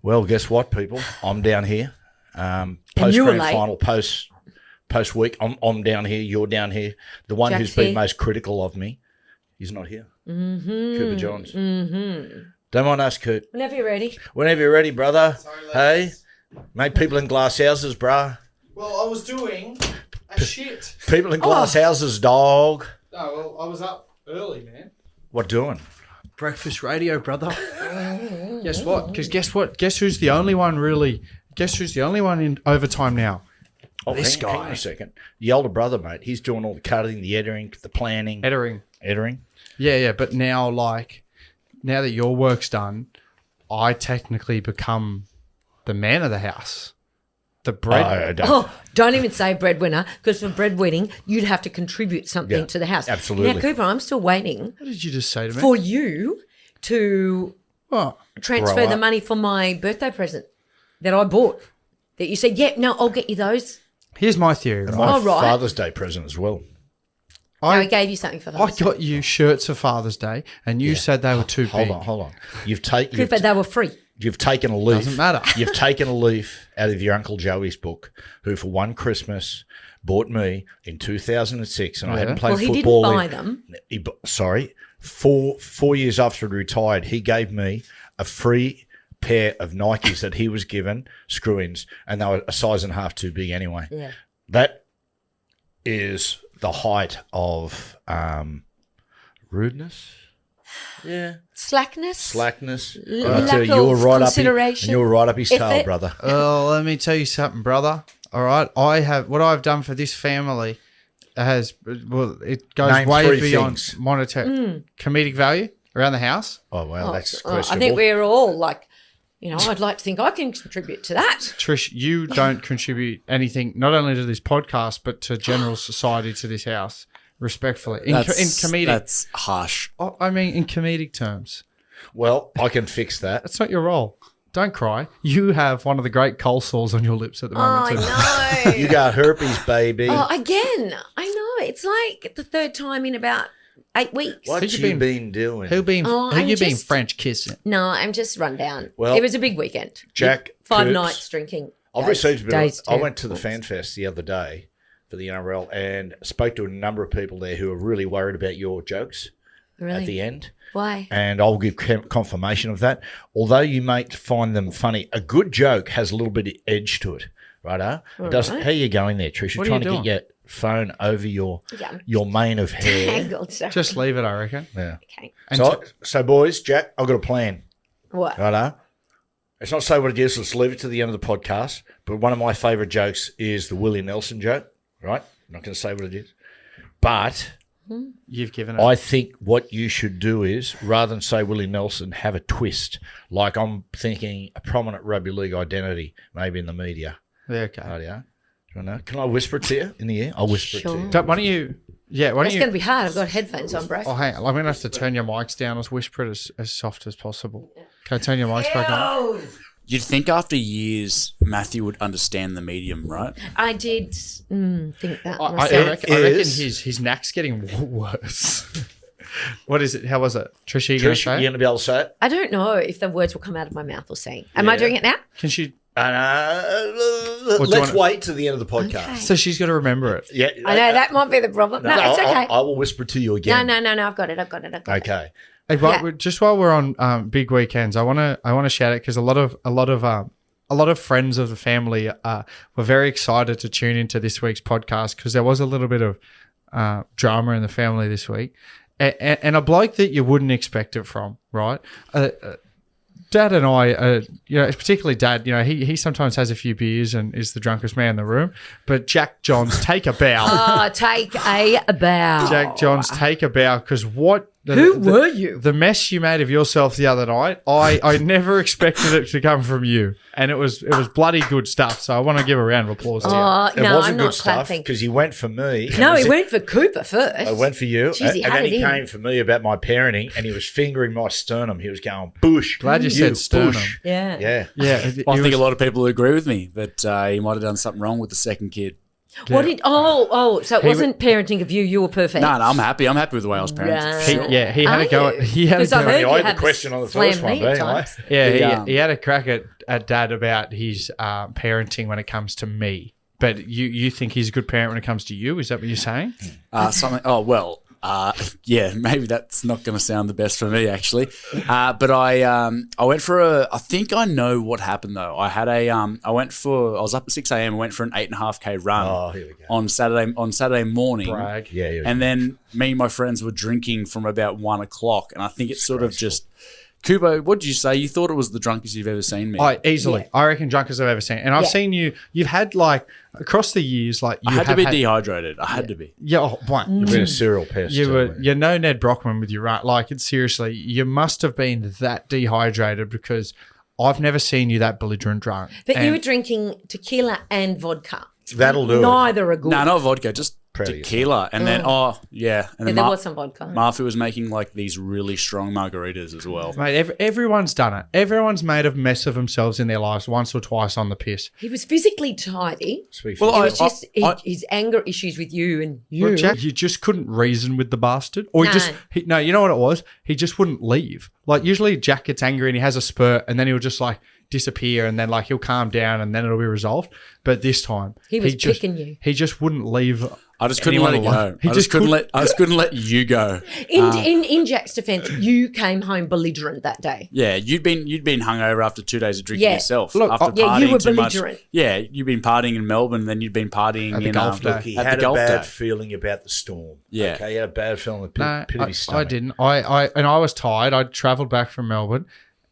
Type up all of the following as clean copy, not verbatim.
Well, guess what, people? I'm down here. Post grand final, post week. I'm down here. You're down here. The one who's been most critical of me, he's not here. Cooper Johns. Don't mind us, Coop. Whenever you're ready. Whenever you're ready, brother. Sorry, Hey, mate, people in glass houses, bruh. Well, I was doing a shit. People in glass houses, dog. No, well, I was up early, man. What doing? Breakfast radio, brother. Guess what? Because guess what? Guess who's the only one really? Guess who's the only one in overtime now? Oh, this hang guy. on a second. The older brother, mate. He's doing all the cutting, the editing, the planning. Edering. Yeah. But now, now that your work's done, I technically become the man of the house. The bread. Don't even say breadwinner, because for breadwinning, you'd have to contribute something to the house. Absolutely. Now, Cooper, I'm still waiting. What did you just say to me? For you to transfer Grow the up. money for my birthday present that I bought. That you said, I'll get you those. Here's my theory. And Right? my Father's Day present as well. I gave you something for I Father's Day. got you shirts for Father's Day, and you said they were too big. Hold on. Cooper, they were free. You've taken a leaf. Doesn't matter. You've taken a leaf out of your Uncle Joey's book, who for one Christmas bought me in 2006, and I hadn't played football. Well, he didn't buy them. Sorry. 4 years after he retired, he gave me a free pair of Nikes that he was given, screw-ins, and they were a size and a half too big anyway. Yeah. That is the height of rudeness. Yeah. Slackness. And I Lack tell you, of consideration. you were right up his tail, Effort. brother. Oh, let me tell you something, brother. All right, what I've done for this family it goes Name way three beyond things. monetary comedic value around the house. Oh, well, that's I questionable. think we're all I'd like to think I can contribute to that. Trish, you don't contribute anything, not only to this podcast, but to general society, to this house, respectfully. In comedic. That's harsh. I mean, in comedic terms. Well, I can fix that. That's not your role. Don't cry. You have one of the great cold sores on your lips at the moment. too. I know. You got herpes, baby. Again. I know. It's like the third time in about 8 weeks. What you been doing? Who you been just- French kissing? No, I'm just run down. Well, it was a big weekend. Jack, 5 Coops, nights drinking. I've received a bit days I too. went to the Fan Fest the other day for the NRL and spoke to a number of people there who are really worried about your jokes Really? at the end. Why? And I'll give confirmation of that. Although you might find them funny, a good joke has a little bit of edge to it, right? Doesn't. right. How you going there, Trish? You're What are trying you to get your phone over your Yeah. mane of hair. Tangled. So. Just leave it, I reckon. Yeah. Okay. And So, boys, Jack, I've got a plan. What? Righto. Let's not say what it is. Let's leave it to the end of the podcast. But one of my favourite jokes is the Willie Nelson joke, right? I'm not going to say what it is. But you've given it. I think what you should do is, rather than say Willie Nelson, have a twist. Like I'm thinking a prominent rugby league identity, maybe in the media. Yeah, okay. Rightio. Do you know? Can I whisper it to you in the ear? I'll whisper it to you. Why don't you... Yeah, why don't It's you... going to be hard. I've got headphones on, bro. Oh, hang on. I'm going to have to turn your mics down. Let's whisper it as soft as possible. Can I turn your mics back on? You'd think after years Matthew would understand the medium, right? I did think that I myself. reckon his knack's getting worse. What is it? How was it? Trish, you going to Trish, say you it? going to be able to say it? I don't know if the words will come out of my mouth or sing. Am I doing it now? Can she... Let's wait to the end of the podcast. Okay. So she's got to remember it. Yeah, I know that might be the problem. No, it's okay. I will whisper to you again. No, I've got it. Okay. Hey, just while we're on big weekends, I want to shout it because a lot of friends of the family were very excited to tune into this week's podcast because there was a little bit of drama in the family this week, and a bloke that you wouldn't expect it from, right? Dad and I, particularly Dad, he sometimes has a few beers and is the drunkest man in the room. But Jack Johns, take a bow. Take a bow. Jack Johns, take a bow because what Who were you? The mess you made of yourself the other night, I never expected it to come from you. And it was bloody good stuff. So I want to give a round of applause to you. It No, wasn't I'm good not stuff clapping. because he went for me. No, he went for Cooper first. I went for you, Jeez, he and had then it he in. came for me about my parenting, and he was fingering my sternum. He was going, "Bush." Glad you said sternum. Yeah. Yeah. Yeah. I think a lot of people agree with me that he might have done something wrong with the second kid. What did? So it wasn't parenting of you. You were perfect. No, I'm happy. I'm happy with the way I was parented. For sure. He had a go. He had a Because I go. heard you I had had the question on the slam first one, me but at anyway. times. Yeah, he had a crack at Dad about his parenting when it comes to me. But you think he's a good parent when it comes to you? Is that what you're saying? Something. Oh well. Yeah, maybe that's not going to sound the best for me actually. But I went for I think I know what happened though. I had I was up at 6 a.m. and went for an 8.5K run. Oh, here we go. On Saturday morning. Brag. Yeah. And then me and my friends were drinking from about 1 o'clock, and I think it's sort of just. Kubo, what did you say? You thought it was the drunkest you've ever seen me? Easily. Yeah. I reckon drunkest I've ever seen. And I've seen you've had like, across the years, like you I had to be dehydrated. I had to be. Yeah, right. You've been a serial pest. You're no Ned Brockman with your right. Like, it's seriously, you must have been that dehydrated because I've never seen you that belligerent drunk. But you were drinking tequila and vodka. That'll do it. Neither are good. No, not vodka, just tequila. And then, and then there was some vodka. Martha was making like these really strong margaritas as well. Mate, everyone's done it. Everyone's made a mess of themselves in their lives once or twice on the piss. He was physically tidy. Well, It was just his anger issues with you and you. Well, Jack, you just couldn't reason with the bastard. Or you know what it was? He just wouldn't leave. Like, usually Jack gets angry and he has a spurt and then he'll just like disappear and then like he'll calm down and then it'll be resolved. But this time he was picking you. He just wouldn't leave. I just couldn't let it go. I just couldn't let you go. In Jack's defense, you came home belligerent that day. Yeah, you'd been hungover after 2 days of drinking yourself. Look, after partying you were too much. belligerent. Yeah, you'd been partying in Melbourne, then you'd been partying at the in golf day. Look, he had a bad feeling about the storm. Yeah. Okay, he had a bad feeling in the pit of his stomach. I didn't. I was tired. I'd travelled back from Melbourne.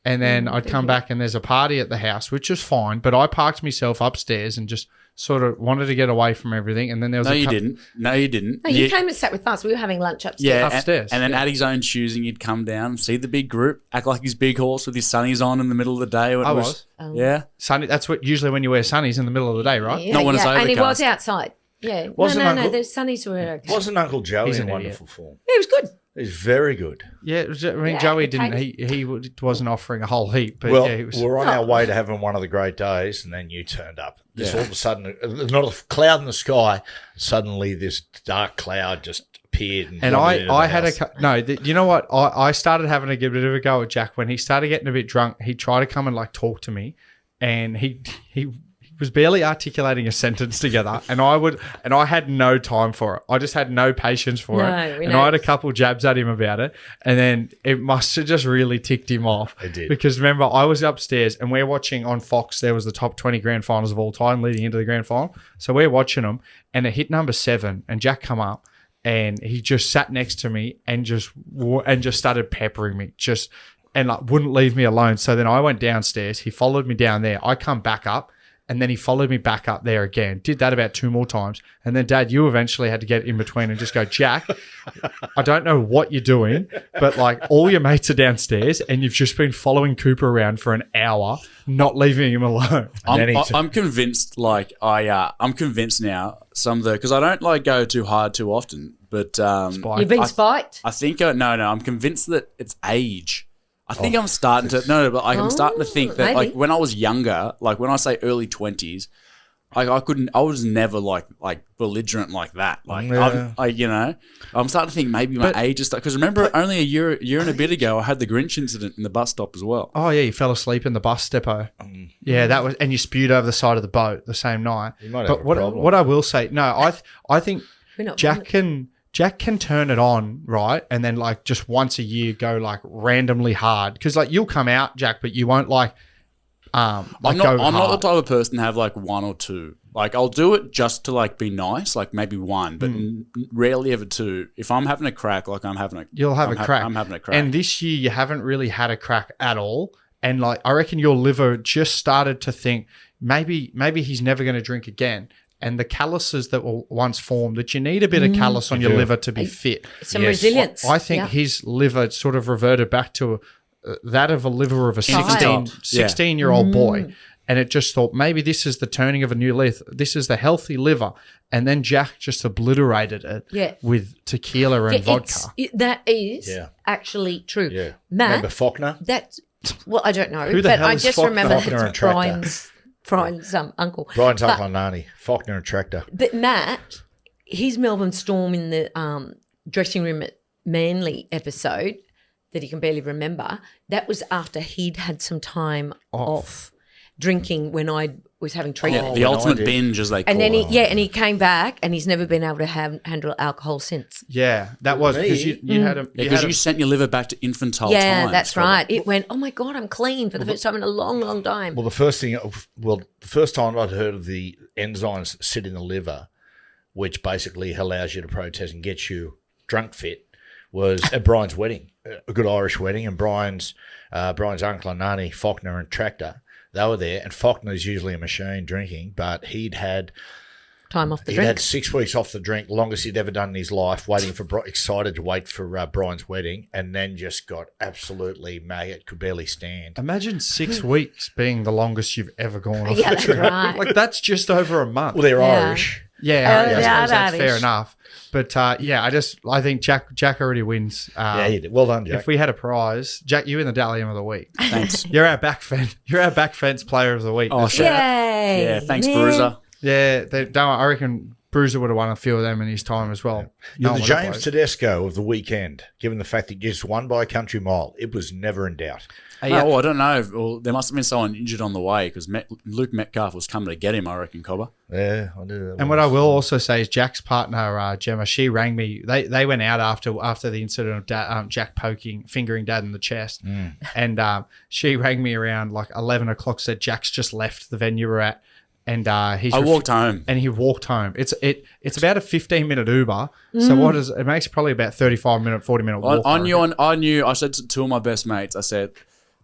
And then I'd come back and there's a party at the house, which is fine. But I parked myself upstairs and just sort of wanted to get away from everything. And then there was No, you didn't. No, you came and sat with us. We were having lunch upstairs. Yeah, upstairs. And then at his own choosing, he'd come down, see the big group, act like his big horse with his sunnies on in the middle of the day. I was. Yeah. Sunny. That's what usually when you wear sunnies in the middle of the day, right? Yeah, Not when it's overcast. And he was outside. Yeah. No, the sunnies were okay. Wasn't Uncle Joey He's in an wonderful form? Yeah, it was good. He's very good. Yeah, Joey didn't. He wasn't offering a whole heap. But Well, he was. we're on our way to having one of the great days, and then you turned up. Just all of a sudden, there's not a cloud in the sky. Suddenly, this dark cloud just appeared. And I had you know what? I started having a bit of a go at Jack when he started getting a bit drunk. He tried to come and like talk to me, and he was barely articulating a sentence together, and I had no time for it. I just had no patience for it. And I had a couple jabs at him about it, and then it must have just really ticked him off. It did. Because remember, I was upstairs and we're watching on Fox, there was the top 20 grand finals of all time leading into the grand final. So we're watching them, and it hit number 7, and Jack come up, and he just sat next to me and just started peppering me, and like wouldn't leave me alone. So then I went downstairs. He followed me down there. I come back up. And then he followed me back up there again. Did that about 2 more times. And then, Dad, you eventually had to get in between and just go, Jack, I don't know what you're doing, but like all your mates are downstairs and you've just been following Cooper around for an hour, not leaving him alone. I'm convinced, I'm convinced now, because I don't like go too hard too often, but you've been spiked? I think, I'm convinced that it's age. I think I'm starting to I'm starting to think that like when I was younger, like when I say early 20s, I was never like belligerent like that. Like I'm starting to think maybe my age is because remember only a year and a bit ago I had the Grinch incident in the bus stop as well. Oh yeah, you fell asleep in the bus depot. Yeah, that was, and you spewed over the side of the boat the same night. You might have a problem. What I will say, I think Jack can turn it on, right? And then like just once a year go like randomly hard. Because like you'll come out, Jack, but you won't I'm not the type of person to have like 1 or 2. Like I'll do it just to like be nice, like maybe 1, but rarely ever 2. If I'm having a crack, like I'm having a crack. I'm having a crack. And this year you haven't really had a crack at all. And like I reckon your liver just started to think maybe he's never going to drink again. And the calluses that were once formed, that you need a bit of callus on your liver to be fit. Some resilience. I think his liver sort of reverted back to that of a liver of a 16-year-old boy. And it just thought, maybe this is the turning of a new leaf. This is the healthy liver. And then Jack just obliterated it with tequila and vodka. That is actually true. Yeah. Matt, remember Faulkner? Well, I don't know. Who the hell I is just Faulkner? remember Faulkner and Brian's Brian's uncle. Brian's uncle and Nani, Faulkner and Tractor. But Matt, his Melbourne Storm in the dressing room at Manly episode that he can barely remember, that was after he'd had some time off drinking when I was having treatment. The ultimate binge, as they call and then it. and he came back and he's never been able to handle alcohol since. Yeah, that was because you had a Because you sent your liver back to infantile Yeah, times. that's right. It went, oh my God, I'm clean for the first time in a long, long time. Well, the first time I'd heard of the enzymes that sit in the liver, which basically allows you to protest and get you drunk fit, was at Brian's wedding, a good Irish wedding, and Brian's uncle and Nani, Faulkner and Tractor, they were there, and Faulkner's usually a machine drinking, but he'd had time off the He'd drink. had 6 weeks off the drink, longest he'd ever done in his life, excited to wait for Brian's wedding, and then just got absolutely maggot, could barely stand. Imagine 6 weeks being the longest you've ever gone off Yeah, the that's drink. right. Like, that's just over a month. Well, they're Yeah. Irish. Yeah, I yeah, suppose that's Irish. fair enough. But I think Jack already wins. Yeah, he did. Well done, Jack. If we had a prize, Jack, you win the Dalium of the week. Thanks. You're our back fence player of the week. Oh, shit. Yay. Yeah, thanks, Man. Bruiser. Yeah, I reckon Bruiser would have won a few of them in his time as well. You're No the one James would've Tedesco of the weekend, given the fact that you just won by a country mile. It was never in doubt. Oh, I don't know. Well, there must have been someone injured on the way because Luke Metcalf was coming to get him, I reckon, Cobber. Yeah, I do. And what I will also say is Jack's partner, Gemma, she rang me. They went out after the incident of Jack fingering Dad in the chest. And she rang me around like 11 o'clock, said Jack's just left the venue we're at. And I walked home. And he walked home. It's about a 15-minute Uber. So it makes probably about 35-minute, 40-minute walk. I knew. I said to two of my best mates, I said,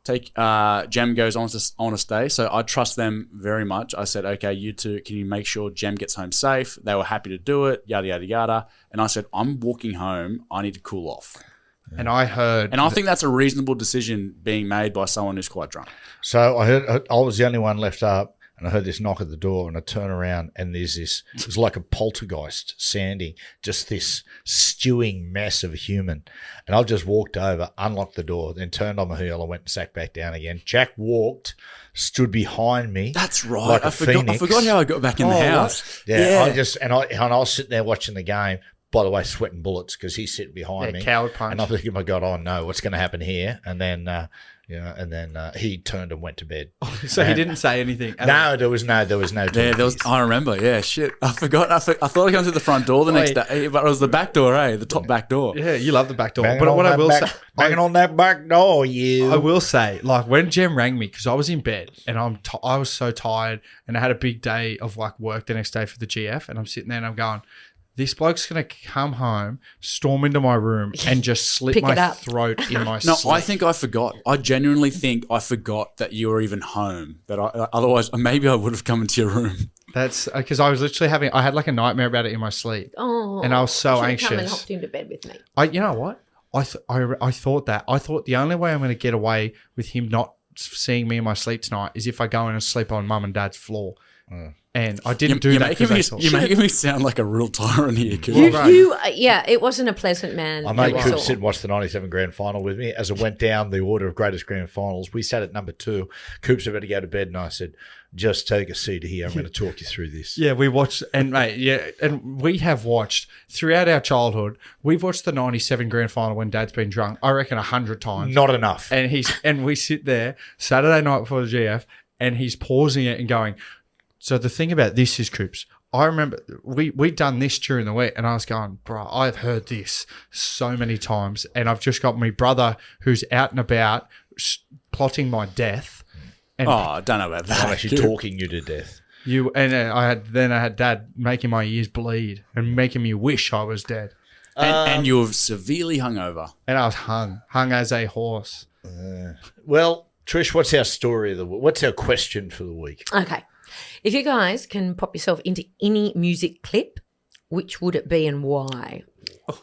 Jem goes on to stay, so I trust them very much. I said, okay, you two, can you make sure Jem gets home safe? They were happy to do it, yada, yada, yada. And I said, I'm walking home. I need to cool off. And I heard... And I think that's a reasonable decision being made by someone who's quite drunk. So I was the only one left up, and I heard this knock at the door, and I turn around, and there's this, it was like a poltergeist, Sandy, just this stewing mess of a human. And I've just walked over, unlocked the door, then turned on my heel and went and sat back down again. Jack stood behind me. That's right. Like I forgot how I got back in the house. Yeah. I was sitting there watching the game. By the way, sweating bullets because he's sitting behind me. Coward punch. And I'm thinking, oh my God, oh no, what's going to happen here? And then, he turned and went to bed. So he didn't say anything. No, there was no. Yeah, there was. I remember. Yeah, shit. I forgot. I thought I came through the front door the next day, but it was the back door, the top back door. Yeah, you love the back door. Banging But what I will say, banging on that back door, you. I will say, like when Jem rang me because I was in bed and I was so tired and I had a big day of like work the next day for the GF, and I'm sitting there and I'm going, this bloke's going to come home, storm into my room, and just slit my throat in my sleep. No, I think I forgot. I genuinely think I forgot that you were even home. Otherwise, maybe I would have come into your room. That's because I was literally I had like a nightmare about it in my sleep. Oh, and I was so anxious. Come and hopped into bed with me. You know what? I thought that. I thought the only way I'm going to get away with him not seeing me in my sleep tonight is if I go in and sleep on Mum and Dad's floor. And I didn't do that. You're making me sound like a real tyrant here. It wasn't a pleasant man. I made Coops sit and watch the 97 grand final with me. As it went down the order of greatest grand finals, we sat at number 2. Coops about to go to bed, and I said, just take a seat here. I'm going to talk you through this. Yeah, we watched, and we have watched throughout our childhood. We've watched the 97 grand final when Dad's been drunk, I reckon 100 times. Not enough. And we sit there Saturday night before the GF, and he's pausing it and going, so the thing about this is, Coops, I remember we'd done this during the week, and I was going, bro, I've heard this so many times, and I've just got my brother who's out and about plotting my death. And I don't know about that. I'm actually talking you to death. I had Dad making my ears bleed and making me wish I was dead. And you were severely hungover. And I was hung as a horse. Well, Trish, what's our story of the week? What's our question for the week? Okay. If you guys can pop yourself into any music clip, which would it be and why?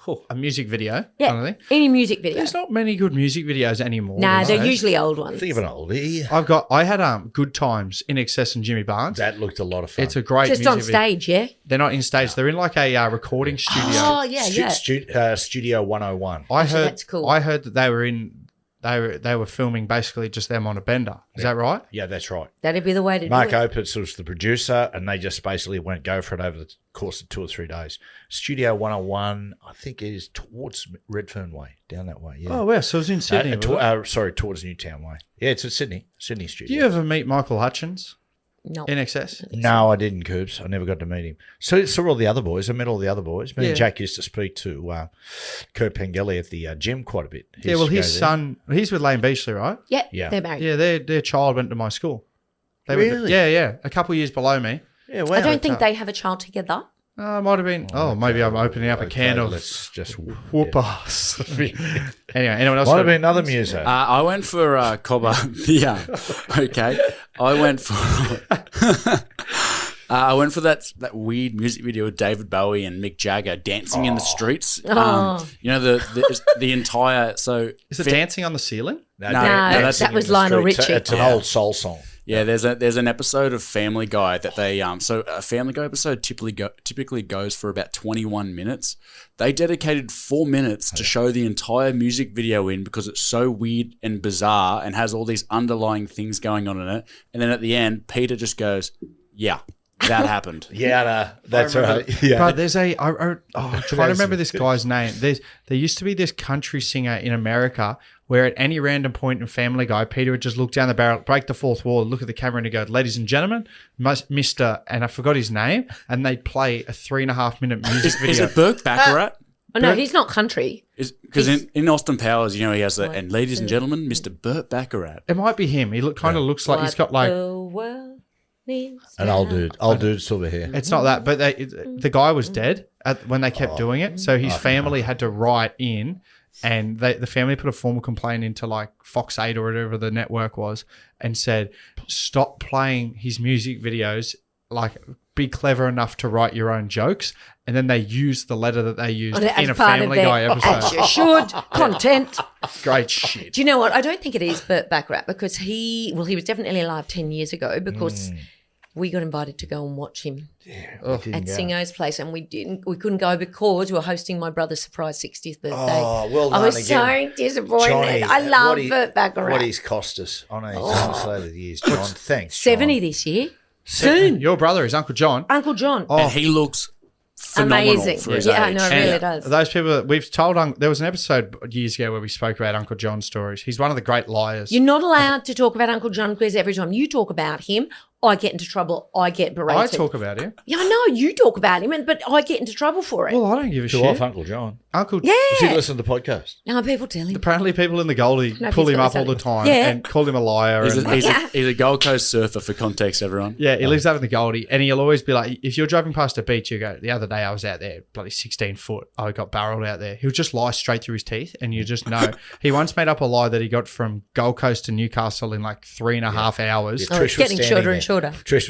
Oh, a music video? Yeah, kind of thing. any music video. There's not many good music videos anymore. Nah, they're usually old ones. Think of an oldie. I had Good Times in Excess and Jimmy Barnes. That looked a lot of fun. It's a great just music on stage, video. yeah? They're not in stage. They're in like a recording studio. Oh, yeah, yeah. Studio 101. I Actually, heard that's cool. I heard that they were in they were filming basically just them on a bender. Is that right? Yeah, that's right. That'd be the way to Mark do it. Opitz was the producer, and they just basically go for it over the course of 2 or 3 days. Studio 101, I think, is towards Redfern Way, down that way. Yeah. Oh, wow. So it was in Sydney. Towards Newtown Way. Yeah, it's at Sydney studio. Do you ever meet Michael Hutchins? No. In excess? No, I didn't, Coops. I never got to meet him. So saw all the other boys. I met all the other boys. Me and Jack used to speak to Kurt Pengelly at the gym quite a bit. Yeah, well, his son, he's with Lane Beachley, right? Yeah, they're married. Yeah, their child went to my school. Really? Yeah. A couple of years below me. Yeah, wow. I don't think they have a child together. It might have been. Maybe I'm opening up a can of Let's just whoop ass. Anyway, anyone else? Might have been another muso. I went for Cobber. Okay. I went for that weird music video with David Bowie and Mick Jagger dancing in the streets. You know the entire Is it dancing on the ceiling? No, that was Lionel Richie. It's an old soul song. Yeah, there's an episode of Family Guy that they so a Family Guy episode typically goes for about 21 minutes. They dedicated 4 minutes to show the entire music video in because it's so weird and bizarre and has all these underlying things going on in it. And then at the end, Peter just goes, "Yeah, that happened." Yeah, that's right. Yeah. But there's I'm trying to remember this guy's name. There used to be this country singer in America where at any random point in Family Guy, Peter would just look down the barrel, break the fourth wall, look at the camera and go, "Ladies and gentlemen, Mr." And I forgot his name, and they'd play a 3.5 minute music video. Is it Burke Baccarat? Oh, no, he's not country. Because in Austin Powers, he has that, and ladies and gentlemen, Mr. Burt Baccarat. It might be him. He kind of looks like he's got like an old dude, silver hair. It's not that, but the guy was dead when they kept doing it. So his family had to write in, and the family put a formal complaint into like Fox 8 or whatever the network was, and said, "Stop playing his music videos. Like, be clever enough to write your own jokes." And then they used the letter that they used in a Family Guy episode. As you should. Content. Great shit. Do you know what? I don't think it is Burt Baccarat because he was definitely alive 10 years ago because we got invited to go and watch him at Singo's place, and we couldn't go because we were hosting my brother's surprise 60th birthday. Oh, well done I was again. so disappointed. Johnny, I love Burt Baccarat. What he's cost us. I know he's over the years. John, thanks. 70 John. this year. Soon. Your brother is Uncle John. Uncle John. And he looks phenomenal amazing. for his Yeah, age. no, it really does. Those people, we've told, there was an episode years ago where we spoke about Uncle John's stories. He's one of the great liars. You're not allowed to talk about Uncle John because every time you talk about him, I get into trouble. I get berated. I talk about him. Yeah, I know you talk about him, but I get into trouble for it. Well, I don't give a Show shit. off Uncle John. Uncle, yeah. Does he listen to the podcast? No, people tell him. apparently people in the Goldie No, pull he's him got up all the something. time Yeah. and call him a liar. He's and- a Gold Coast surfer for context, everyone. Yeah, he lives out in the Goldie, and he'll always be like, if you're driving past a beach, you go, "The other day I was out there, bloody 16 foot, I got barreled out there." He'll just lie straight through his teeth, and you just know. He once made up a lie that he got from Gold Coast to Newcastle in like 3.5 hours. Yeah, Oh, it's getting shorter and shorter. Trish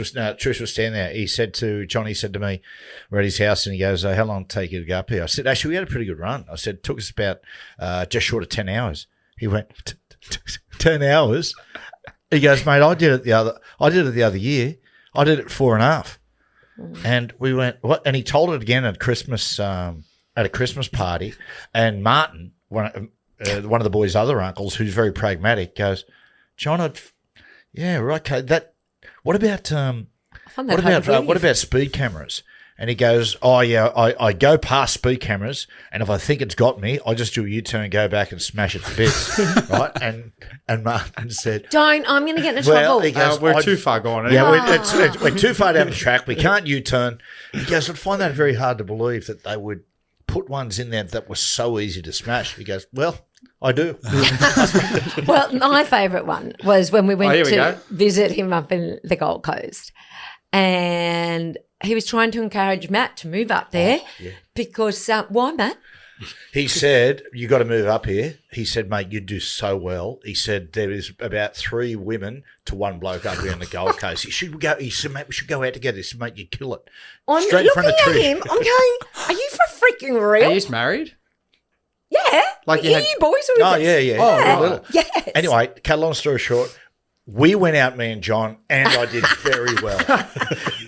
was standing there. Johnny said to me, we're at his house, and he goes, "How long did it take you to go up here?" I said, "Actually, we had a pretty good run." I said, "It took us about just short of 10 hours." He went, 10 hours? He goes, "Mate, I did it the other year. I did it 4.5. And we went, "What?" And he told it again at a Christmas party. And Martin, one of the boys' other uncles, who's very pragmatic, goes, "John, okay. What about speed cameras?" And he goes, "Oh yeah, I go past speed cameras, and if I think it's got me, I just do a U-turn, go back, and smash it to bits." Right? And Martin said, Don't. I'm going to get in trouble. he goes, We're too far gone. Yeah, we're too far down the track. We can't U-turn. He goes, "I'd find that very hard to believe that they would put ones in there that were so easy to smash." He goes, "Well, I do." Well, my favourite one was when we went here we to go. visit him up in the Gold Coast. And he was trying to encourage Matt to move up there because why, Matt? He said, "You got to move up here." He said, "Mate, you do so well." He said, "There is about 3 women to 1 bloke up here in the Gold Coast. He said, "Mate, we should go out together." He said, "Mate, you kill it." I'm Straight in front of looking at Trish. him. I'm going, are you for freaking Are real? you married? Yeah. Like you you had- boys were Oh, with us. yeah. Oh, Little. Yes. Anyway, cut a long story short, we went out, me and John, and I did very well.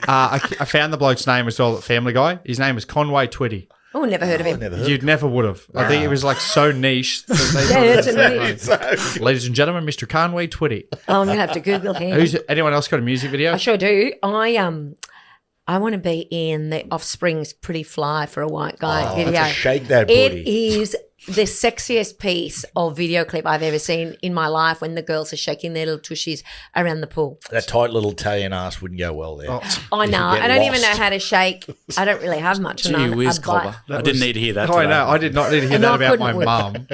I found the bloke's name as well at Family Guy. His name was Conway Twitty. Oh, never heard of him. You never would have. I think it was like so niche. It's a niche. Ladies and gentlemen, Mr. Conway Twitty. Oh, I'm going to have to Google him. Anyone else got a music video? I sure do. I want to be in the Offspring's Pretty Fly for a White Guy video. That's a shake that booty. It is the sexiest piece of video clip I've ever seen in my life when the girls are shaking their little tushies around the pool. That tight little Italian ass wouldn't go well there. I know. I don't even know how to shake. I don't really have much. Gee whiz, Cobber. I didn't need to hear that. I know. I did not need to hear And that I about my couldn't mum.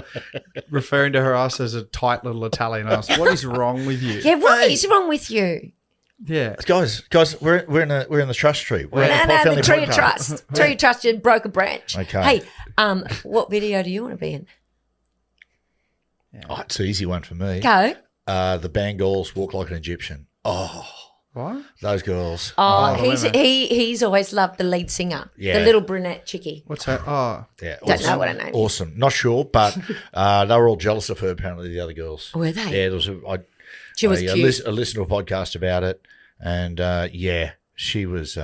Referring to her ass as a tight little Italian ass. What is wrong with you? Yeah, what is wrong with you? Yeah. Guys, we're in the trust tree. We're in The tree of trust. Tree of trust, you broke a branch. Okay. Hey, what video do you want to be in? Oh, it's an easy one for me. Go. The Bangals Walk Like an Egyptian. Oh, What? those girls. He's always loved the lead singer, Yeah. the little brunette chickie. What's that? Oh. Yeah, Don't know what her name is. Awesome. Not sure, but they were all jealous of her, apparently, the other girls. Were they? Yeah, there was She was I cute. listened to a podcast about it, and she was.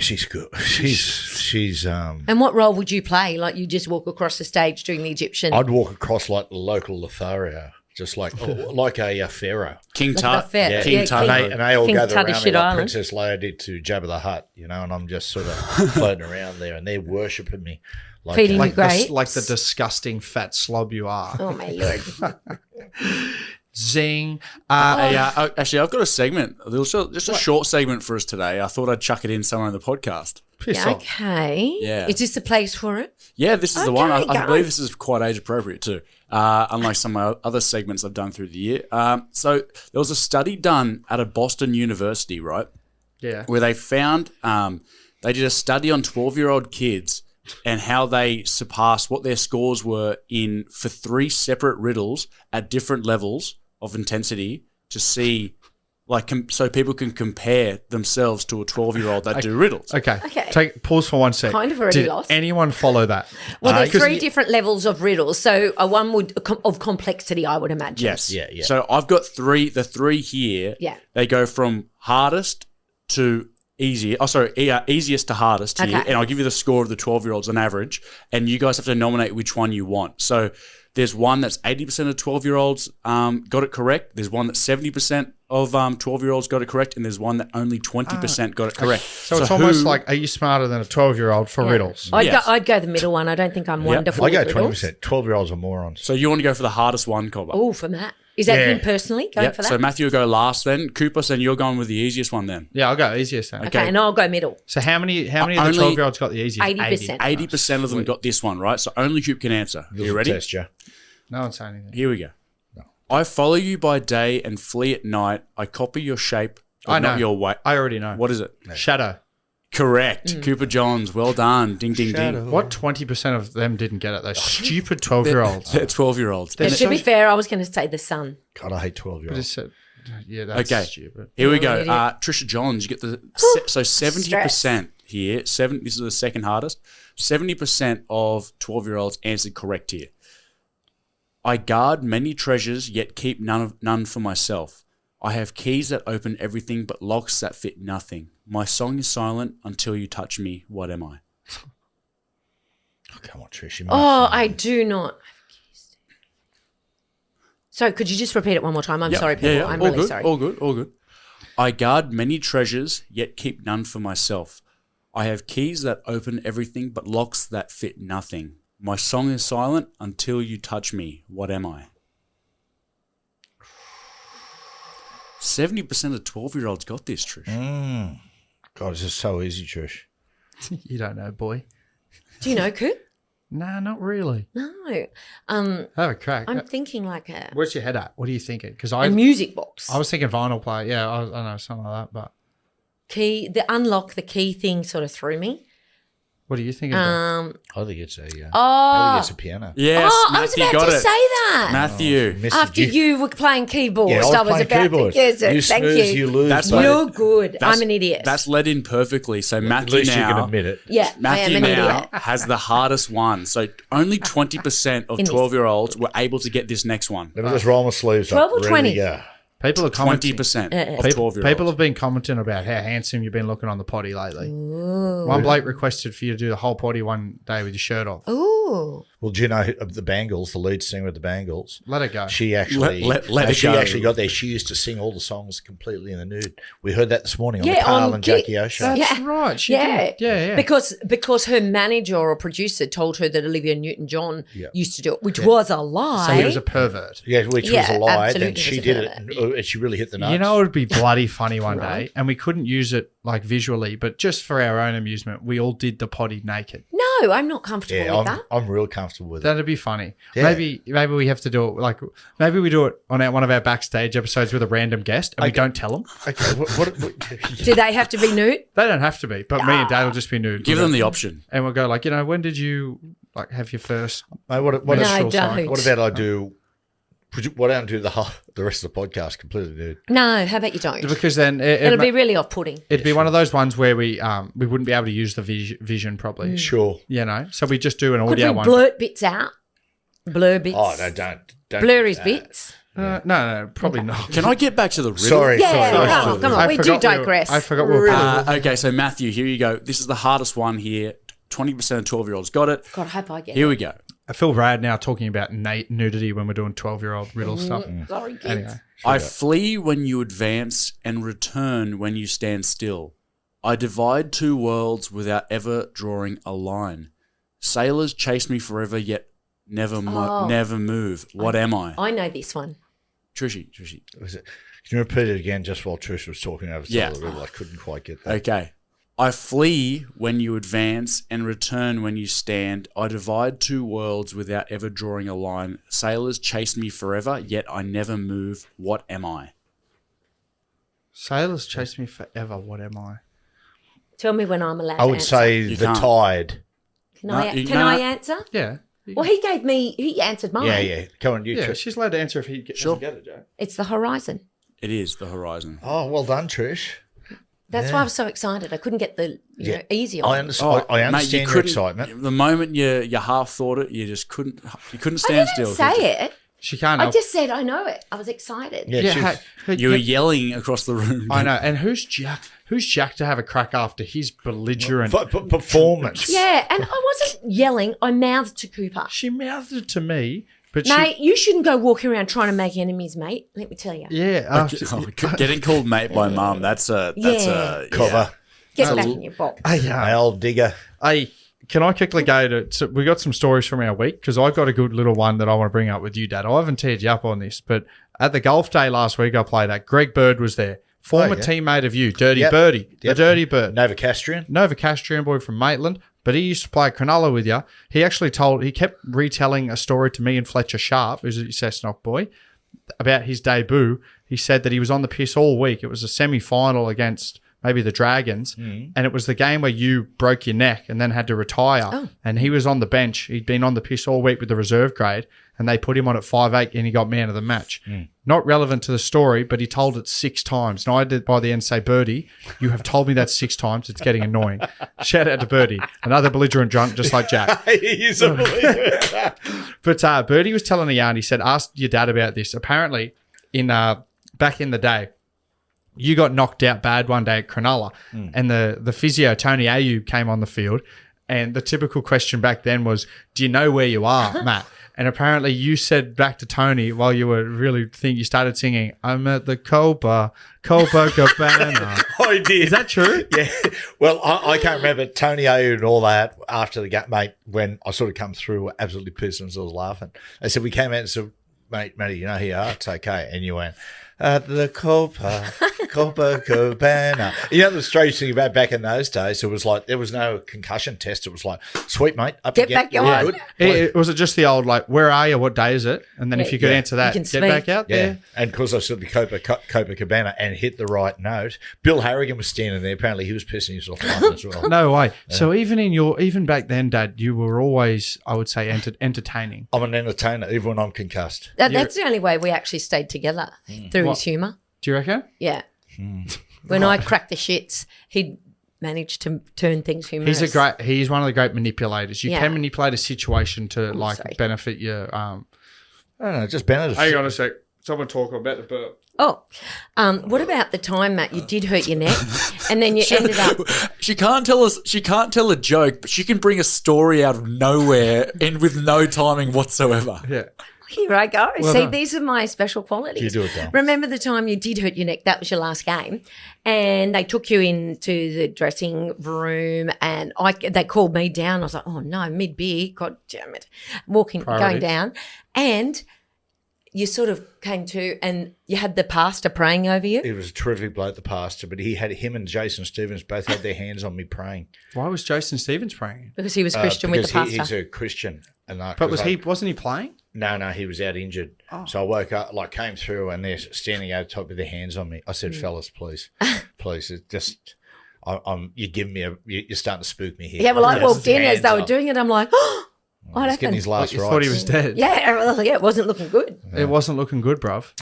She's good. She's. And what role would you play? Like you just walk across the stage doing the Egyptian? I'd walk across like the local Lothario, just like a pharaoh. King Like Tut. a fair- Yeah. yeah, King Tut. And they all King gather Tut of around Shit me like Island. Princess Leia did to Jabba the Hutt, and I'm just sort of floating around there, and they're worshipping me. Like, Feeding like you grapes. Like the disgusting fat slob you are. Oh my lord! Zing. Actually, I've got a segment, just a short segment for us today. I thought I'd chuck it in somewhere in the podcast. Piss Yeah, off. okay. Yeah. Is this the place for it? Yeah, this is the one. Okay, I go. believe this is quite age appropriate too, unlike some of my other segments I've done through the year. So there was a study done at a Boston university, right, Yeah. where they found they did a study on 12-year-old kids and how they surpassed what their scores were for 3 separate riddles at different levels of intensity to see, so people can compare themselves to a 12-year-old that do riddles. Okay. Pause for 1 sec. Kind of already Did lost. anyone follow that? Well, there's 'cause 3 different levels of riddles. So one of complexity, I would imagine. Yes. Yeah. So I've got the 3 here. Yeah. They go from hardest to easier. Easiest to hardest here. Okay. And I'll give you the score of the 12-year-olds on average. And you guys have to nominate which one you want. So there's one that's 80% of 12-year-olds got it correct. There's one that 70% of 12-year-olds got it correct. And there's one that only 20% got it correct. So it's almost like, are you smarter than a 12-year-old for riddles? Yes. I'd go the middle one. I don't think I'm wonderful I go with riddles. 20%. 12-year-olds are morons. So you want to go for the hardest one, Cobber? Oh, for Matt. Is that him personally going for that? So Matthew will go last then. Cooper, then you're going with the easiest one then. Yeah, I'll go easiest then. okay, and I'll go middle. So how many of the Only 12-year-olds got the easiest? 80%. 80% of them got this one, right? So only Coop can answer. Are you ready? Test you. No one's saying anything. Here we go. I follow you by day and flee at night. I copy your shape, but I know. not your weight. I already know. What is it? Shadow. Correct. Cooper Johns. Well done. Ding, ding, ding. What 20% of them didn't get it? Those stupid 12-year-olds. They're 12-year-olds. But to be fair, I was going to say the sun. God, I hate 12-year-olds. Yeah, that's Okay. stupid. Here we go. You're an Trisha Johns, you get the... So 70% here. This is the second hardest. 70% of 12-year-olds answered correct here. I guard many treasures, yet keep none for myself. I have keys that open everything, but locks that fit nothing. My song is silent until you touch me. What am I? Oh, come on, Trish. You Oh, I do not. So could you just repeat it one more time? I'm sorry, people. Yeah, I'm all really good, sorry. All good. I guard many treasures, yet keep none for myself. I have keys that open everything, but locks that fit nothing. My song is silent until you touch me. What am I? 70% of 12-year-olds got this, Trish. God, this is so easy, Trish. You don't know, boy. Do you know, Coop? Nah, not really. No. Have a crack. I'm thinking like a Where's your head at? What are you thinking? Because music box. I was thinking vinyl player. Yeah, I don't know, something like that. But Key, the unlock the key thing sort of threw me. what are you thinking? about? I think it's I think it's a piano. Yes, I was Matthew about got to it. say that. Matthew. Missed After it. you were playing keyboard, Yeah, I I was was playing about keyboard. to guess it. You Thank snooze, you. you lose. That's mate. You're good. I'm an idiot. That's led in perfectly. So At Matthew least you can now, admit it. yeah, Matthew I am an now idiot. has the hardest one. So only 20% of In this. 12-year-olds were able to get this next one. Let me just roll my sleeves 12 up. or Ready 20? to go. People are commenting. 20% of People 12-year-olds. have been commenting about how handsome you've been looking on the potty lately. Ooh. One bloke requested for you to do the whole potty one day with your shirt off. Ooh. Well, do you know the Bangles, the lead singer of the Bangles? Let it go. She actually, she actually got there. She used to sing all the songs completely in the nude. We heard that this morning on the Carl and Jackie O show. That's right. She did. Yeah. Because her manager or producer told her that Olivia Newton-John used to do it, which was a lie. So he was a pervert. Yeah, which was a lie. Absolutely And she did it, and she really hit the notes. You know, it would be bloody funny one day, and we couldn't use it like visually, but just for our own amusement, we all did the potty naked. No, I'm not comfortable with that. I'm real comfortable with it. That'd be funny. Yeah. Maybe we have to do it like maybe we do it on one of our backstage episodes with a random guest, and we don't tell them. Okay, what Do they have to be nude? They don't have to be, but me and Dad will just be nude. Give them the option. And we'll go like, when did you like have your first? Mate, what No, don't. What about I do? Why don't I do the rest of the podcast completely nude? No, how about you don't? Because then it'll be really off-putting. It'd be one of those ones where we wouldn't be able to use the vision properly. Sure. So we just do an Could audio we one. blurt bits out? Blur bits? Oh, no, don't. Blur his bits? No, probably not. Can I get back to the riddle? Sorry. Come on. We do digress. I forgot we were Okay, so Matthew, here you go. This is the hardest one here. 20% of 12-year-olds got it. God, I hope I get Here it. we go. I feel rad now talking about nudity when we're doing 12-year-old riddle stuff. Sorry, kids. Anyway. I flee when you advance and return when you stand still. I divide two worlds without ever drawing a line. Sailors chase me forever, yet never move. What am I? I know this one. Trishy. Was it? Can you repeat it again just while Trish was talking over the riddle? I couldn't quite get that. Okay. I flee when you advance and return when you stand. I divide two worlds without ever drawing a line. Sailors chase me forever, yet I never move. What am I? Sailors chase me forever. What am I? Tell me when I'm allowed I would to answer. say You the can't. tide. Can I answer? Yeah. Well, he answered mine. Yeah. Come on, you Yeah, Trish. she's allowed to answer if he doesn't get it, Joe. It's the horizon. It is the horizon. Oh, well done, Trish. That's why I was so excited. I couldn't get the easy one. I understand Mate, you your couldn't- excitement. The moment you half thought it, you just couldn't. You couldn't stand I still. didn't say it. She can't I help. just said I know it. I was excited. Yeah, she's- You were yelling across the room. I know. And who's Jack to have a crack after his belligerent performance. Yeah, and I wasn't yelling. I mouthed to Cooper. She mouthed it to me, but Mate, you shouldn't go walking around trying to make enemies, mate. Let me tell you. Getting called mate by mum. That's a Cover. Get back in your box. Male digger. Can I quickly go to? So we got some stories from our week because I got a good little one that I want to bring up with you, Dad. I haven't teared you up on this, but at the golf day last week, I played at. Greg Bird was there, former teammate of you, Dirty Birdie, the Dirty Bird, Novocastrian boy from Maitland. But he used to play at Cronulla with you. He kept retelling a story to me and Fletcher Sharp, who's a Cessnock boy, about his debut. He said that he was on the piss all week. It was a semi-final against maybe the Dragons, and it was the game where you broke your neck and then had to retire. Oh. And he was on the bench. He'd been on the piss all week with the reserve grade, and they put him on at 5'8", and he got man of the match. Not relevant to the story, but he told it 6 times. And I did by the end say, Birdie, you have told me that 6 times. It's getting annoying. Shout out to Birdie, another belligerent drunk just like Jack. He's a believer. But Birdie was telling a yarn. He said, ask your dad about this. Apparently, back in the day, you got knocked out bad one day at Cronulla, and the physio, Tony Ayub, came on the field, and the typical question back then was, do you know where you are, Matt? And apparently you said back to Tony while you were you started singing, I'm at the Copacabana. I did. Is that true? Yeah. Well, I can't remember Tony Ayub and all that after the game, mate, when I sort of come through absolutely pissed and I was laughing. They said, we came out and said, mate, Matty, you know who you are? It's okay. And you went, at the Copacabana. You know the strange thing about back in those days, it was like there was no concussion test. It was like, sweet mate, up Get back on. Was it just the old like, where are you? What day is it? And then if you could answer that, you get can back out Yeah, there. and because I said the Copacabana and hit the right note, Bill Harrigan was standing there. Apparently, he was pissing himself laughing as well. No way. So even back then, Dad, you were always, I would say, entertaining. I'm an entertainer, even when I'm concussed. That's the only way we actually stayed together, through his humour. Do you reckon? Yeah. When I cracked the shits, he'd manage to turn things humorous. He's one of the great manipulators. You Yeah. can manipulate a situation to benefit your I don't know, just benefit. Hang on a sec. Someone talk about the burp. Oh, what about the time, Matt, you did hurt your neck and then you ended up... She can't tell a joke, but she can bring a story out of nowhere and with no timing whatsoever. Yeah. Here I go. Well See, done. these are my special qualities. You do it, Dan. Remember the time you did hurt your neck? That was your last game. And they took you into the dressing room and they called me down. I was like, oh, no, mid-beer. God damn it. Going down. And you sort of came to and you had the pastor praying over you. It was a terrific bloke, the pastor, but him and Jason Stevens both had their hands on me praying. Why was Jason Stevens praying? Because he was Christian with the pastor. He's a Christian. And But wasn't he playing? No, he was out injured. Oh. So I woke up, came through, and they're standing over top with their hands on me. I said, fellas, please, it's just, you're giving me you're starting to spook me here. Yeah, well, I walked in as they were doing it. I'm like, oh, what happened? Getting his last You rites. thought he was dead. Yeah, it wasn't looking good. It wasn't looking good, bruv.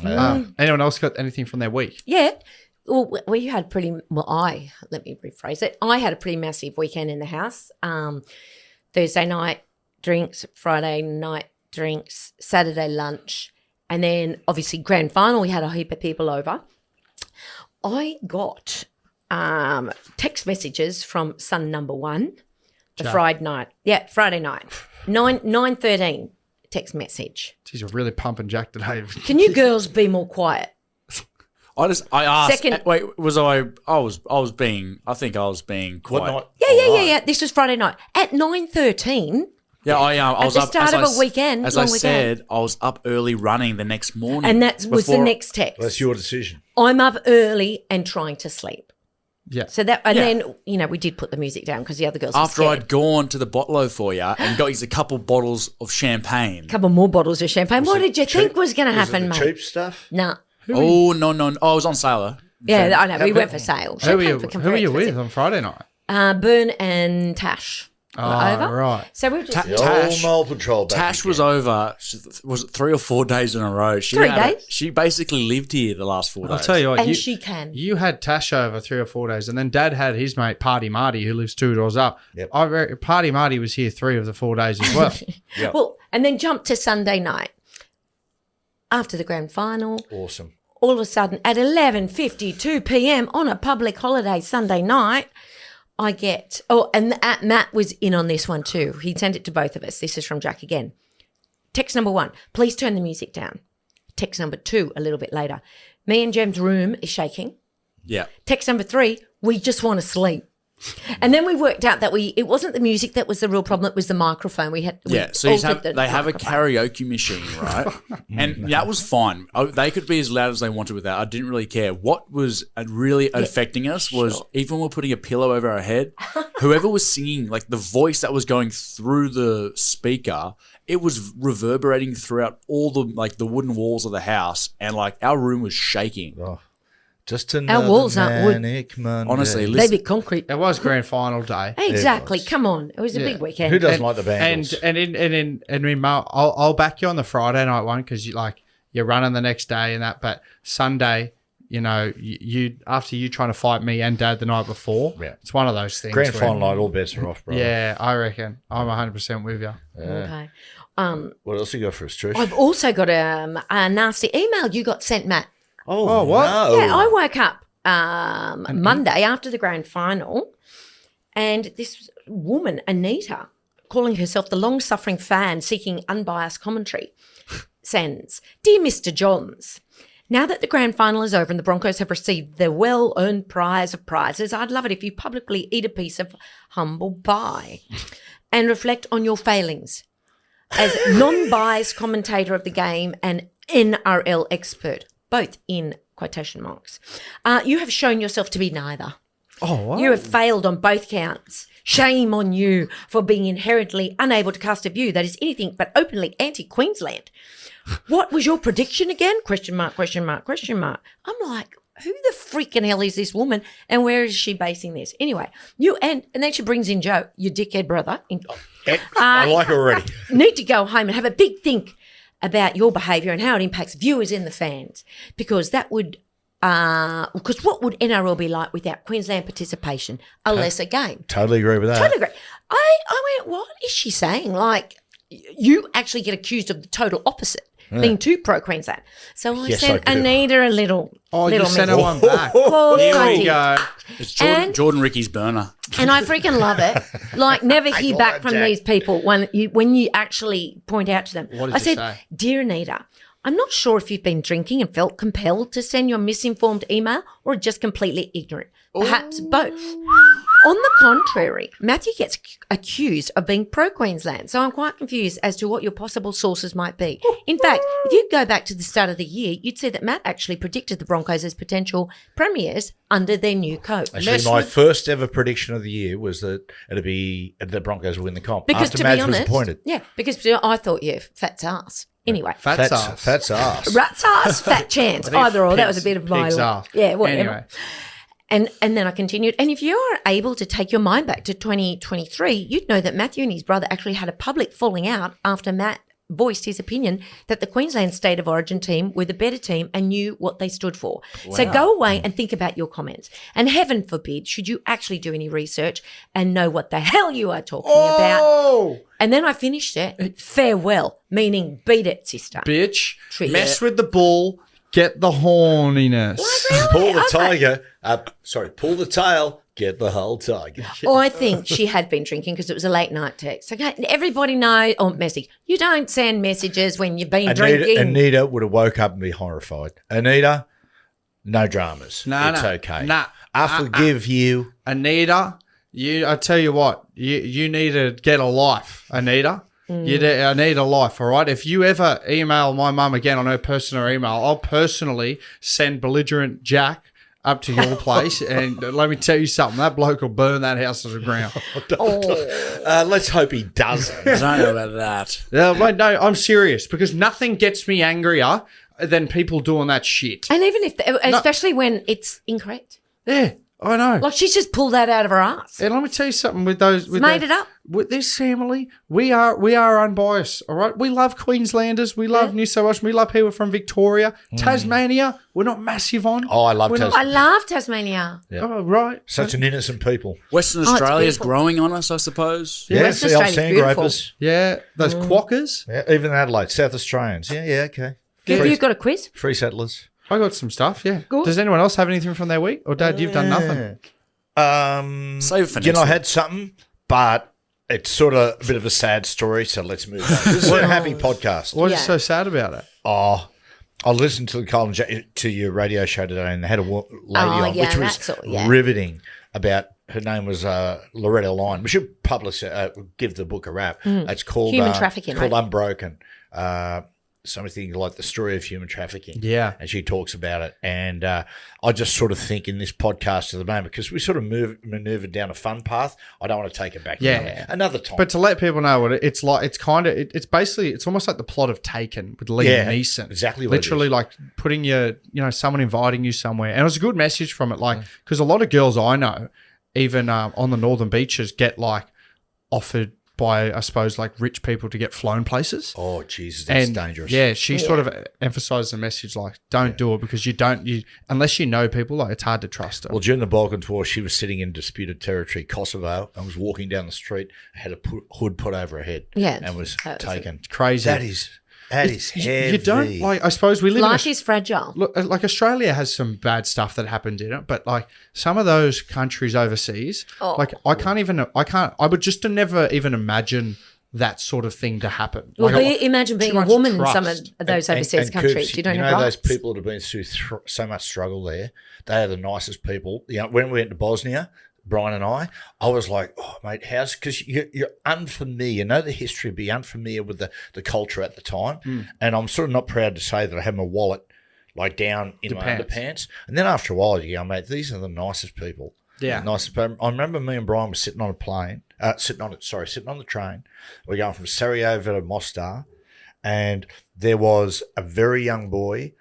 Anyone else got anything from their week? Yeah. Well, let me rephrase it. I had a pretty massive weekend in the house. Thursday night drinks, Friday night drinks, Saturday lunch, and then obviously grand final. We had a heap of people over. I got text messages from son number one the Friday night. Yeah, Friday night. 9:13 text message. Geez, you're really pumping Jack today. Can you girls be more quiet? I asked. Second- Wait, I think I was being quiet. What night? Yeah. This was Friday night at 9:13. Yeah, I was the up start of a weekend, As long I weekend. said, I was up early running the next morning, And that was the before- next text. That's your decision. I'm up early and trying to sleep. Yeah. So that, and then, we did put the music down because the other girls After were I'd scared. gone to the bottle for you and got you a couple bottles of champagne. A couple more bottles of champagne. What did you think was going to happen, Was it mate? the cheap stuff? No. Oh no! Oh, I was on sale though. Yeah, I know. We went for sale. Who were Champagne for you with expensive. on Friday night? Bern and Tash were over. Right. So we were just... The Tash- old mole patrol back Tash again. was over. Was it 3 or 4 days in a row? She 3 had days? She basically lived here the last 4 days. I'll tell you what. and she can. You had Tash over 3 or 4 days, and then Dad had his mate Party Marty, who lives 2 doors up. Yep. Party Marty was here 3 of the 4 days as well. Yep. Well, and then jump to Sunday night. After the grand final, Awesome. all of a sudden at 11:52 p.m. on a public holiday Sunday night, I get, and Matt was in on this one too. He sent it to both of us. This is from Jack again. Text number 1, please turn the music down. Text number 2, a little bit later. Me and Jem's room is shaking. Yeah. Text number 3, we just want to sleep. And then we worked out that it wasn't the music that was the real problem, it was the microphone. We So they have a karaoke machine, right? And that was fine. They could be as loud as they wanted with that. I didn't really care. What was really affecting us was even when we're putting a pillow over our head, whoever was singing, like the voice that was going through the speaker, it was reverberating throughout all the wooden walls of the house, and our room was shaking. Oh. Just another walls aren't wood. manic Monday. Honestly, They listen, be concrete. It was grand final day. Exactly. was. Come on. It was a big weekend. Who doesn't like the Bangles? And I'll back you on the Friday night one because you're running the next day and that. But Sunday, you after you trying to fight me and Dad the night before, it's one of those things. Grand where- final night, all bets are off, bro. Yeah, I reckon I'm 100% with you. Okay. What else you got for us, Trish? I've also got a nasty email you got sent, Matt. Oh, what? No. Yeah, I woke up Monday after the grand final, and this woman, Anita, calling herself the long-suffering fan seeking unbiased commentary, sends, Dear Mr. Johns, now that the grand final is over and the Broncos have received their well-earned prize of prizes, I'd love it if you publicly eat a piece of humble pie and reflect on your failings as non-biased commentator of the game and NRL expert, both in quotation marks. You have shown yourself to be neither. Oh, what? You have failed on both counts. Shame on you for being inherently unable to cast a view that is anything but openly anti-Queensland. What was your prediction again? Question mark, question mark, question mark. I'm like, who the freaking hell is this woman and where is she basing this? Anyway, and then she brings in Joe, your dickhead brother. I like her already. Need to go home and have a big think about your behaviour and how it impacts viewers and the fans, because that would, because what would NRL be like without Queensland participation? A lesser game. Totally agree with that. Totally agree. I went, what is she saying? Like, you actually get accused of the total opposite. being too pro-Queensland. So I Yes, I sent do. Anita a little Oh, you little sent her message. one back. Course Here I we did. go. It's And- Jordan Ricky's burner. And I freaking love it. Like, never hear love back it, from Jack. these people when you actually point out to them. What did I you said, say? Dear Anita, I'm not sure if you've been drinking and felt compelled to send your misinformed email or just completely ignorant. Perhaps both. On the contrary, Matthew gets accused of being pro-Queensland, so I'm quite confused as to what your possible sources might be. In fact, if you go back to the start of the year, you'd see that Matt actually predicted the Broncos as potential premiers under their new coach. Actually, my first ever prediction of the year was that the Broncos would win the comp. Because after to Madge be honest, was appointed. yeah, because I thought, fat's ass. Anyway, Fat's ass. Fat's ass. rat's ass, fat chance, either or. That was a bit of my Pig's ass. yeah, whatever. Anyway. And then I continued. And if you are able to take your mind back to 2023, you'd know that Matthew and his brother actually had a public falling out after Matt voiced his opinion that the Queensland State of Origin team were the better team and knew what they stood for. So go away and think about your comments. And heaven forbid, should you actually do any research and know what the hell you are talking about. Oh, And then I finished it, farewell, meaning beat it, sister. bitch. Trish. Mess with the bull, get the horniness. Pull the Okay. tiger. Pull the tail. Get the whole tiger. I think she had been drinking because it was a late night text. Okay, everybody know or message. You don't send messages when you've been drinking. Anita would have woke up and be horrified. Anita, no dramas. It's okay. I forgive you. Anita, I tell you what, you need to get a life, Anita. I need a life, all right? If you ever email my mum again on her personal email, I'll personally send belligerent Jack up to your place, and let me tell you something, that bloke will burn that house to the ground. Let's hope he doesn't. I don't know about that. Wait, no, I'm serious, because nothing gets me angrier than people doing that shit. And even if, especially when it's incorrect. Yeah, I know. Like she's just pulled that out of her ass. And let me tell you something with those. Made it up. With this family, we are unbiased. All right, we love Queenslanders, we love New South Wales, we love people from Victoria, Tasmania. We're not massive on. Oh, I love We're not- Tasmania. I love Tasmania. Oh, right. Such an innocent people. Western it's Australia's beautiful. growing on us, I suppose. Yeah, Western see, old Australia's sand beautiful. gropers. Yeah, those quackers. Yeah, even Adelaide, South Australians. Yeah, okay. Have you got a quiz? Free settlers. I got some stuff. Yeah. Good. Does anyone else have anything from their week? Or Dad, you've done nothing. Save it for I next week. had something, but it's sort of a bit of a sad story, so let's move on. This is a happy podcast. What's Yeah. so sad about it? Oh, I listened to the Colin to your radio show today, and they had a lady on, yeah, which was that's all, yeah. riveting. About her name was Loretta Lyon. We should publish give the book a rap. It's called Human trafficking, Called right? Unbroken. Something like the story of human trafficking. Yeah. And she talks about it. And I just sort of think in this podcast at the moment, because we sort of maneuvered down a fun path, I don't want to take it back. Yeah. down another time. But to let people know what it's like, it's kind of, it's basically, it's almost like the plot of Taken with Liam Yeah, Neeson. exactly what it Literally is. like putting someone inviting you somewhere. And it was a good message from it. Like, because a lot of girls I know, even on the northern beaches, get like offered by, I suppose, like rich people to get flown places. oh, Jesus, that's And dangerous. yeah, she sort of emphasized the message like, don't do it, because unless you know people, like it's hard to trust them. Well, during the Balkans War, she was sitting in disputed territory, Kosovo, and was walking down the street, had a hood put over her head, Yeah, and was that was taken. Crazy. That is heavy. You don't like. I suppose we live. Life in is fragile. Look, like Australia has some bad stuff that happened in it, but like some of those countries overseas, like I would just never even imagine that sort of thing to happen. Well, Like, imagine being too a much woman in some of trust. those overseas countries. Coops, You don't know have those rights. people that have been through so much struggle there. They are the nicest people. You know, when we went to Bosnia, Brian and I was like, oh, mate, how's, because you're unfamiliar, you know the history, be unfamiliar with the culture at the time. And I'm sort of not proud to say that I had my wallet like down in my underpants. And then after a while, you go, mate, these are the nicest people. Yeah. The nicest people. I remember me and Brian were sitting on a plane, sitting on the train. We're going from Sarajevo to Mostar, and there was a very young boy,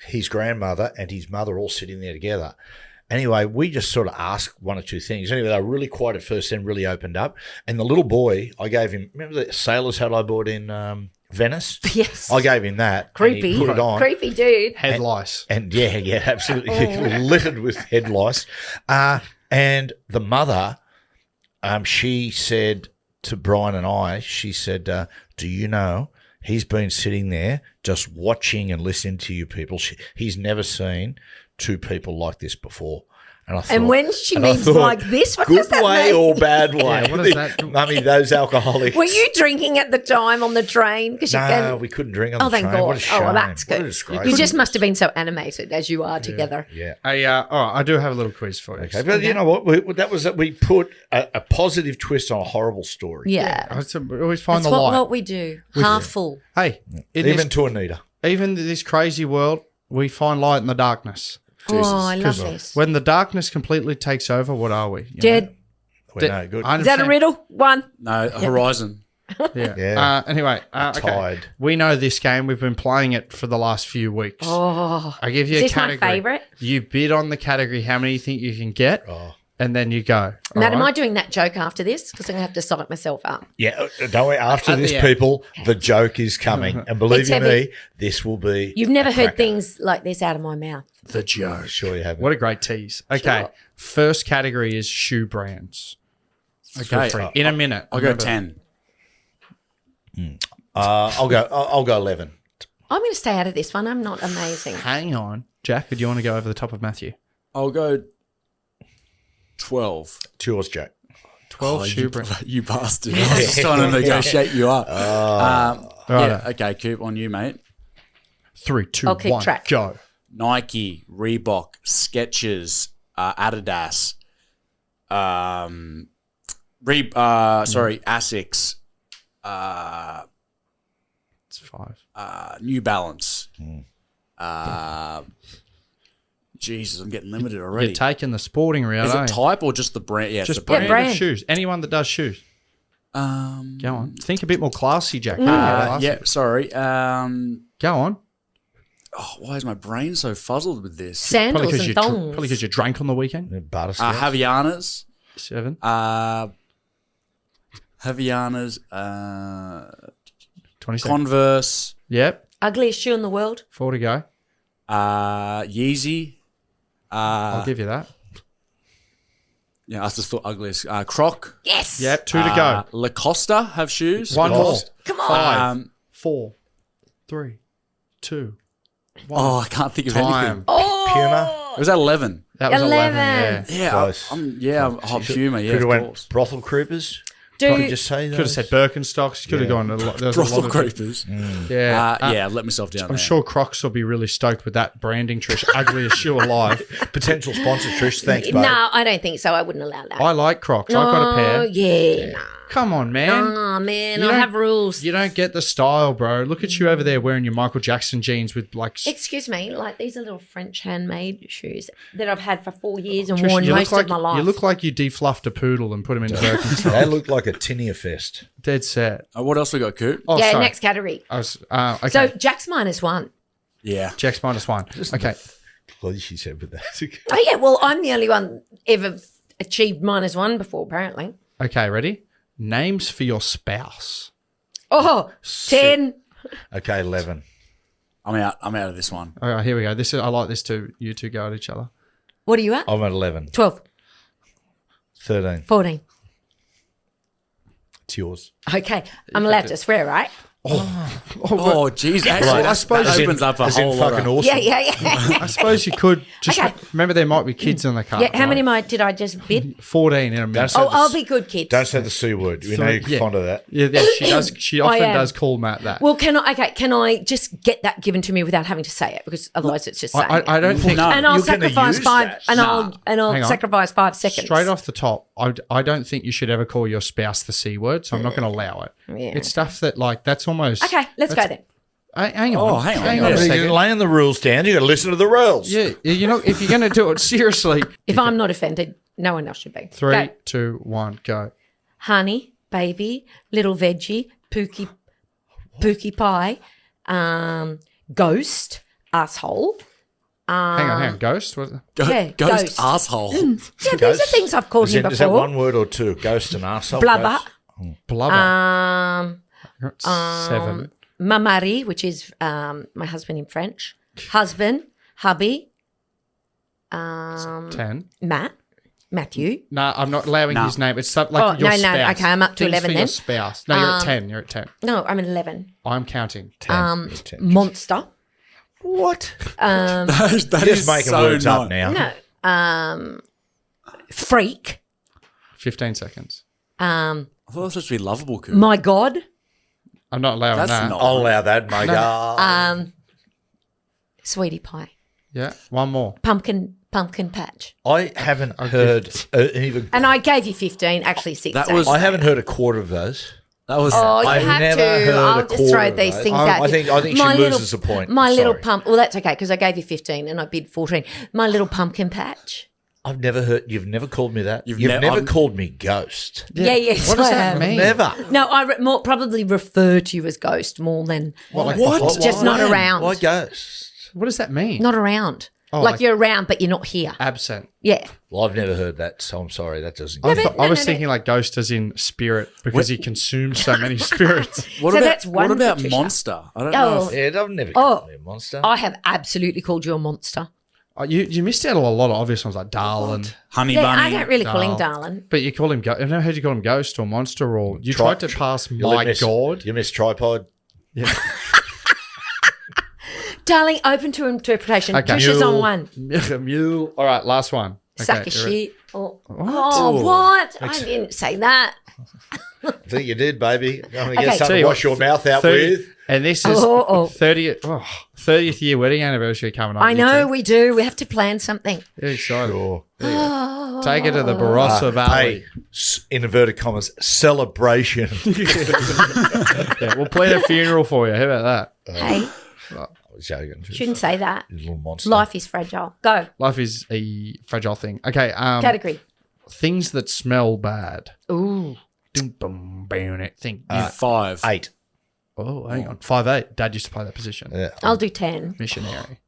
his grandmother and his mother all sitting there together. Anyway, we just sort of asked one or two things. Anyway, they were really quiet at first, then really opened up. And the little boy, I gave him, remember the sailor's hat I bought in Venice? Yes. I gave him that. and Creepy. he put it on. Creepy dude. head lice. And yeah, absolutely. Littered with head lice. And the mother, she said to Brian and I, she said, do you know he's been sitting there just watching and listening to you people. He's never seen two people like this before. And I thought, And when she means like this, what does good that way mean? or bad way? Yeah, what is that? Mummy, those alcoholics. Were you drinking at the time on the train? No, we couldn't drink on the thank train. God. What a shame. Oh, well, that's What a good. disgrace. You just must have been so animated as you are together. Yeah. All right, I do have a little quiz for you. Okay, but you know what? We put a positive twist on a horrible story. Yeah. We always find That's the light. what we do. Half full. Hey, Even to Anita. even this crazy world, we find light in the darkness. Oh, I love 'Cause this. when the darkness completely takes over, what are we? You know? Dead. We know, good. I Is that a understand. riddle? One. No, Horizon. Yeah. Yeah. Anyway, okay. Tired. We know this game. We've been playing it for the last few weeks. Oh. I give you Is a this my category. favourite? You bid on the category, how many you think you can get, and then you go. Matt, All am I right? doing that joke after this? Because I'm going to have to psych myself up. Yeah, don't worry. After this, yeah. people, the joke is coming. And believe It's you heavy. me, this will be You've never a heard cracker. things like this out of my mouth. The joke. Sure you haven't. What a great tease. Okay, Sure. first category is shoe brands. Okay, Feel free. In a minute. I'll go Remember- 10. I'll go 11. I'm going to stay out of this one. I'm not amazing. Hang on. Jack, do you want to go over the top of Matthew? I'll go 12. It's yours, Jack. 12 shoe you, brands. you bastard. I was just trying to negotiate you up. Right. Yeah, okay, Coop, on you, mate. 3, 2, I'll keep 1, track. go. Nike, Reebok, Skechers, Adidas, Asics, It's 5. New Balance. Jesus, I'm getting limited already. You're taking the sporting route, Is aren't it you? type or just the brand? Yeah, it's Just the brand. brand, brand. of shoes. Anyone that does shoes. Go on. Think a bit more classy, Jack. Yeah, sorry. Go on. Oh, why is my brain so fuzzled with this? Sandals and thongs. Probably because you drank on the weekend. Butterscotch. Havianas. 7. Havianas. 27. Converse. Yep. Ugliest shoe in the world. 4 to go. Yeezy. I'll give you that. Yeah, I just thought ugliest. Croc. Yes. Yep. 2 to go. Lacoste have shoes. One more. Come on. 5, 4, 3, 2, 1. Oh, I can't think of Time. anything. Oh. Was that 11? That was 11. 11. Yeah. Yeah, Close. I'm Puma. Yeah, Could of have went course. brothel creepers. Dude, Could just say Could have said Birkenstocks. Could have gone a lot. There was a Brothel lot of creepers. Yeah. Yeah, let myself down I'm there. sure Crocs will be really stoked with that branding, Trish. Ugliest shoe alive. potential sponsor, Trish. Thanks, babe. no, I don't think so. I wouldn't allow that. I like Crocs. I've got a pair. Yeah, nah. Come on, man. Oh, man, You I don't- have rules. You don't get the style, bro. Look at you over there wearing your Michael Jackson jeans with like. Excuse me, like these are little French handmade shoes that I've had for 4 years and Trish, worn you most look like, of my life. You look like you defluffed a poodle and put him in Birkenstock. They look like a tinea fest. Dead set. What else we got, Coop? Oh, yeah, sorry. next category. I was, okay. So Jack's -1. Yeah. Jack's -1. Okay. What she said with that. Oh yeah, well I'm the only one ever achieved -1 before apparently. Okay, ready? Names for your spouse. Oh, 10. Okay, 11. I'm out of this one. All right, here we go. I like this too. You two go at each other. What are you at? I'm at 11. 12, 13. 14. It's yours. Okay, I'm allowed to swear, right? Oh, jeez. Actually, Well, I suppose that opens up a as in whole lot fucking of... awesome. Yeah. I suppose you could just Okay. remember there might be kids in the car. Yeah, how many did I just bid? 14 in a minute. Don't say Oh, the I'll s- be good, kids. Don't say the C word. We know you're Yeah. fond of that. Yeah, she does. She often am. does call Matt that. Well, can I just get that given to me without having to say it? Because otherwise it's just saying it. I don't think. No. And I'll You're gonna sacrifice use 5 that. and Nah. I'll Hang on. sacrifice 5 seconds. Straight off the top, I don't think you should ever call your spouse the C word, so I'm not going to allow it. Yeah. It's stuff that, like, that's almost. Okay, let's go then. Hang on. Oh, hang on. Hang on a You're second. laying the rules down. You got to listen to the rules. Yeah, you know, if you're going to do it seriously. If I'm not offended, no one else should be. 3, Go. 2, 1, go. Honey, baby, little veggie, pookie pie, ghost, asshole. Hang on. Ghost? What? Yeah, Ghost ghost. asshole. Yeah, these are things I've called him Is that before. one word or two? Ghost and arsehole? Blubber. Ghost? Blubber. Um, 7. Mamari, which is my husband in French. Husband, hubby, 10. Matt. Matthew. No, I'm not allowing No. his name. It's like your spouse. Okay, I'm up to Things 11 for then. your spouse. No, you're at 10. You're at 10. No, I'm at 11. I'm counting. 10. Monster. What? That You're is just making so words up not- now. No. Freak. 15 seconds. I thought it was supposed to be lovable. Coop. My God. I'm not allowing That's that. not. I'll allow that, my God. Sweetie pie. Yeah, one more. Pumpkin patch. I haven't heard even. And I gave you 15, actually 16. That was- I haven't heard a quarter of those. That was. Oh, you I've have never to. heard I'll a just quarter throw of these those. things I at you. think she loses a point. My little Sorry. Well, that's okay because I gave you 15 and I bid 14. My little pumpkin patch. I've never heard. You've never called me that. You've You've ne- never I'm- called me ghost. Yeah, yes. What does I that have. mean? Never. No, I more probably refer to you as ghost more than just not around. Why ghost? What does that mean? Not around. Oh, like like- you're around, but you're not here. Absent. Yeah. Well, I've never heard that, so I'm sorry. That doesn't. I was thinking like ghost as in spirit because he consumes so many spirits. What So about, that's one what about Patricia. monster? I don't know. Oh, If, Yeah, I've never Oh. called me a monster. I have absolutely called you a monster. You missed out on a lot of obvious ones like darling. honey Yeah, bunny. I don't really call him Darl. darling. But you call him I've never heard you call him ghost or monster or you Tri- tried to pass You my miss- God. You missed tripod. Yeah. Darling, open to interpretation. Okay. Trisha's on one. Mule. All right, last one. Suck a you're ready. shit. Oh, what? I didn't say that. I think you did, baby. I'm going to Okay. get Tell something you to what, wash your mouth out 30 with. And this is 30th year wedding anniversary coming up. I you know two. we do. We have to plan something. Very excited. Sure. Take it to the Barossa Valley. Hey, in inverted commas, celebration. Yeah, we'll plan a funeral for you. How about that? Hey, I was joking. shouldn't say that. You little monster. Life is fragile. Go. Life is a fragile thing. Okay. Category. Things that smell bad. Ooh. Dum, bum, bam, it. Think. 5. 8. Oh, hang on. 5'8". Dad used to play that position. Yeah. I'll do 10. Missionary.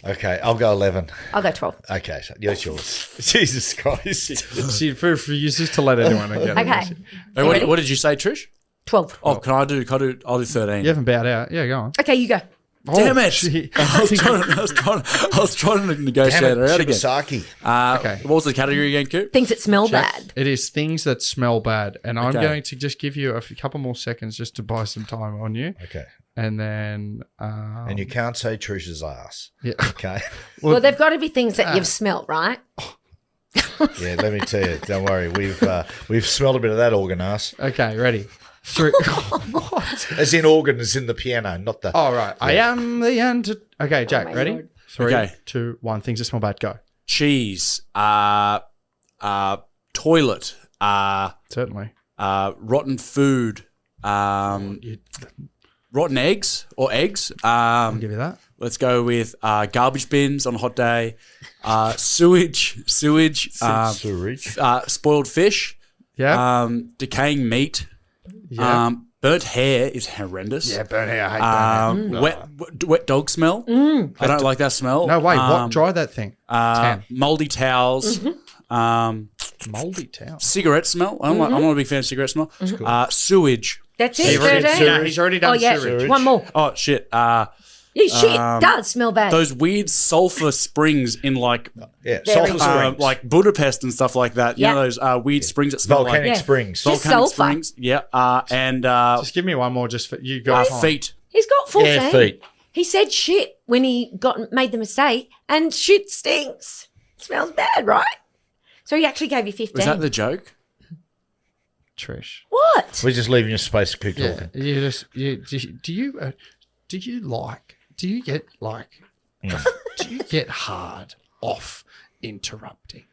Okay, I'll go 11. I'll go 12. Okay, so yours. Jesus Christ. She refuses to let anyone again. Okay. Hey, what did you say, Trish? 12. Oh, I'll do 13. You haven't bowed out. Yeah, go on. Okay, you go. Damn it! Gee. I was trying to negotiate Damn her it, out again. Shibasaki. Okay. What was the category again, Coop? Things that smell bad. It is things that smell bad. And I'm Okay. going to just give you a couple more seconds just to buy some time on you. Okay. And then. And you can't say Trish's ass. Yeah. Okay. Well, they've got to be things that you've smelt, right? Yeah, let me tell you. Don't worry. We've smelled a bit of that organ ass. Okay, ready. 3. As in organ, as in the piano, not the. All right. I am the end. Okay, Jack, my ready? Lord. 3, Okay. 2, 1. Things that smell bad. Go. Cheese. Toilet. Certainly. Rotten food. Rotten eggs or eggs. I'll give you that. Let's go with garbage bins on a hot day. Sewage. Sewage. Spoiled fish. Yeah. Decaying meat. Yeah. Burnt hair is horrendous. Yeah, burnt hair. I hate burnt hair. Wet dog smell. I don't like that smell. No, wait. What? Dry that thing. 10. Moldy towels. Moldy towel. Cigarette smell. I'm not a big fan of cigarette smell. Sewage. That's it. He's already, 13. no, he's already done Oh, yeah. sewage. One more. Oh shit. You shit does smell bad. Those weird sulfur springs in like Yeah, Very sulfur good. springs. like Budapest and stuff like that. You Yeah. know those weird springs that smell volcanic like Yeah. springs. Just volcanic sulfur. springs. Yeah. And Just give me one more just for you guys. feet. He's got 14. Yeah, feet. He said shit when he made the mistake, and shit stinks. Smells bad, right? So he actually gave you 15. Was that the joke? Trish. What? We're just leaving you space to keep Yeah. talking. You just do you get hard off interrupting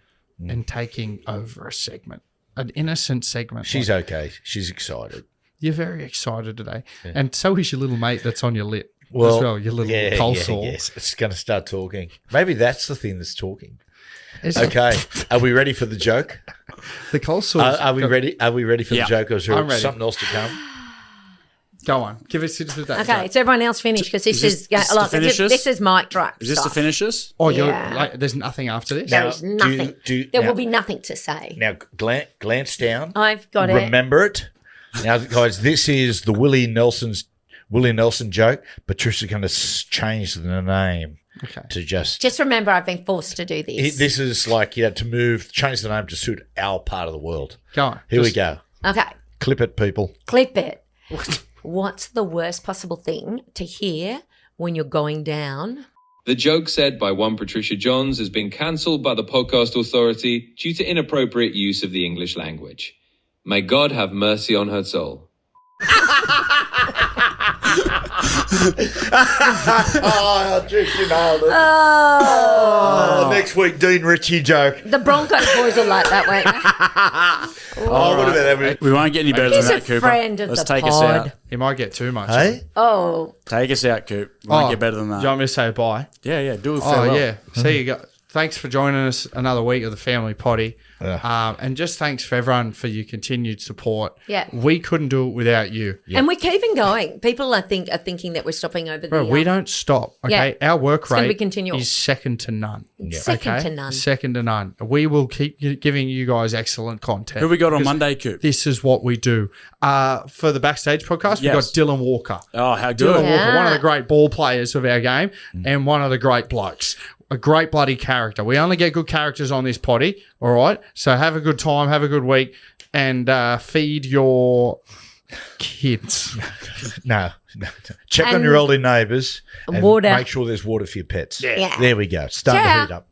and taking over a segment, an innocent segment? She's like- okay. She's excited. You're very excited today, and so is your little mate that's on your lip as Well, well. Your little cold sore. yes. It's going to start talking. Maybe that's the thing that's talking. Is- Okay. Are we ready for the joke? The cold sore. Are we ready? Are we ready for Yeah. the joke? Or is there I'm ready. something else to come? Go on. Give us that. Okay, it's everyone else finished because this Is is this to finish us? this is mic drop. Is this to stuff. finish us? Oh, you're Yeah. like. There's nothing after this. There is Now, nothing. There now- will be nothing to say. Now, glance down. I've got it. Remember it. Now, guys, this is the Willie Nelson joke, but Trish is going to change the name. to just. Just remember, I've been forced to do this. This is like to change the name to suit our part of the world. Go on. Here we go. Okay. Clip it, people. Clip it. What's the worst possible thing to hear when you're going down? The joke said by one Patricia Johns has been cancelled by the Podcast Authority due to inappropriate use of the English language. May God have mercy on her soul. Trish, you nailed it. Next week, Dean Ritchie joke. The Broncos boys will like that, won't they? What about that? We won't get any better He's than a that, Cooper. friend of Let's the take us pod. out. You might get too much. Hey? Oh. Take us out, Coop. We won't get better than that. Do you want me to say bye? Yeah, do it Oh, farewell. yeah. See you go. Thanks for joining us another week of the Family Potty. Yeah. And just thanks for everyone for your continued support. Yeah. We couldn't do it without you. And we're keeping going. People, I think, are thinking that we're stopping over Bro, the... we don't stop, okay? Our work gonna be rate continual. is second to none. Second to none. Second to none. We will keep giving you guys excellent content. Who we got on because Monday, Coop? This is what we do. For the Backstage podcast, we've got Yes. Dylan Walker. Oh, how Dylan good. Walker, one of the great ball players of our game and one of the great blokes. A great bloody character. We only get good characters on this potty, all right? So have a good time, have a good week, and feed your kids. No. Check on your elderly neighbours and Water. make sure there's water for your pets. Yeah. There we go. Starting to heat up.